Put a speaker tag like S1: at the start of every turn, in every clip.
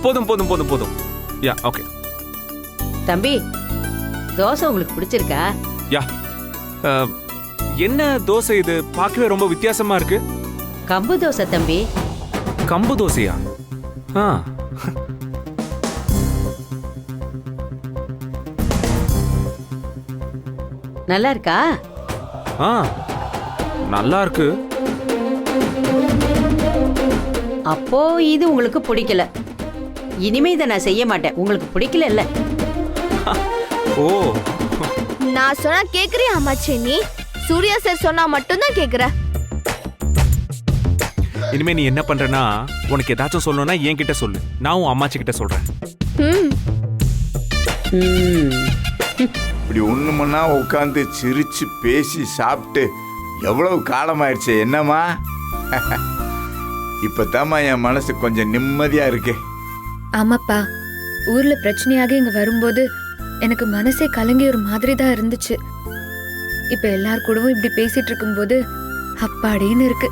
S1: போதும் போதும் போதும் போதும். Yeah okay.
S2: தம்பி, தோசை உங்களுக்கு பிடிச்சிருக்கா?
S1: யா. என்ன தோசை இது? பார்க்கவே ரொம்ப வித்தியாசமா இருக்கு.
S2: கம்பு தோசை தம்பி.
S1: கம்பு தோசையா? ஆ.
S2: நல்லா இருக்கா?
S1: ஆ, நல்லா இருக்கு.
S2: அப்போ இது உங்களுக்கு பிடிக்கல. இனிமே இதை நான் செய்ய மாட்டேன். உங்களுக்கு பிடிக்கல இல்ல?
S1: ஓ,
S3: நான் சொன்னா கேக்குறியா அம்மாச்சி? நீ சூர்யா சார் சொன்னா மட்டும்தான் கேக்குற.
S1: இனிமே நீ என்ன பண்றனா, உனக்கு ஏதாச்சும் சொல்லணும்னா என்கிட்ட சொல்லு. நான் உன் அம்மாச்சி கிட்ட சொல்றேன்.
S3: ம்.
S4: இப்படி ஒண்ணுமன்னா உட்காந்து சிரிச்சு பேசி சாப்பிட்டு எவ்வளவு காலமாயிடுச்சு என்னம்மா? இப்பதாம்மா என் மனசு கொஞ்சம் நிம்மதியா இருக்கு.
S5: ஆமாப்பா, ஊர்ல பிரச்சனையாக இங்க வரும்போது எனக்கு மனசே கலங்கி ஒரு மாதிரி தான் இருந்துச்சு. இப்ப எல்லார் கூடவும் இப்படி பேசிட்டு இருக்கும்போது அப்பாடின்னு இருக்கு.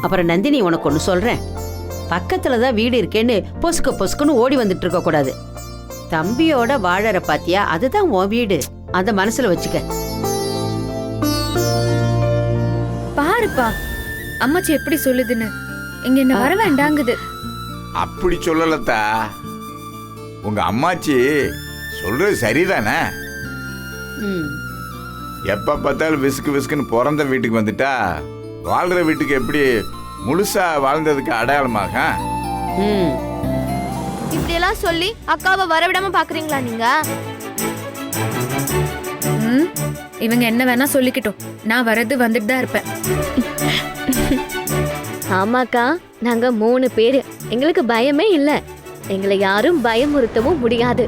S2: அப்புறம் நந்தினி, உனக்கு ஒண்ணு சொல்றேன். பக்கத்துலதான் வீடு இருக்கேன்னு பொசுக்கு பொசுக்குன்னு ஓடி வந்துட்டு இருக்க கூடாது. தம்பியோட வாழற பாத்தியா, அதுதான் உன் வீடு. அந்த மனசுல வச்சுக்க.
S5: பாருப்பா அம்மாச்சி எப்படி சொல்லுதுன்னு. இங்க என்ன வர வேண்டாங்குது.
S4: அப்படி சொல்லலத்தா, உங்க அம்மாச்சி சொல்றது சரிதானே?
S2: ம்.
S4: எப்ப பார்த்தாலும் விசுக்கு விசுக்குன்னு பிறந்த வீட்டுக்கு வந்துட்டா வாழ்ற வீட்டுக்கு எப்படி முழுசா வாழ்ந்ததுக்கு அடையாளமாக?
S2: ம்.
S3: இப்படி எல்லாம் சொல்லி அக்காவை வரவிடாம பாக்குறீங்களா நீங்க?
S5: ம், இவங்க என்ன வேணா சொல்லிக்கிட்டோம், நான் வரது வந்துட்டு தான் இருப்பேன்.
S6: ஆமாக்கா, நாங்க 3 பேரு. எங்களுக்கு பயமே இல்ல. எங்களை யாரும் பயமுறுத்தவும் முடியாது.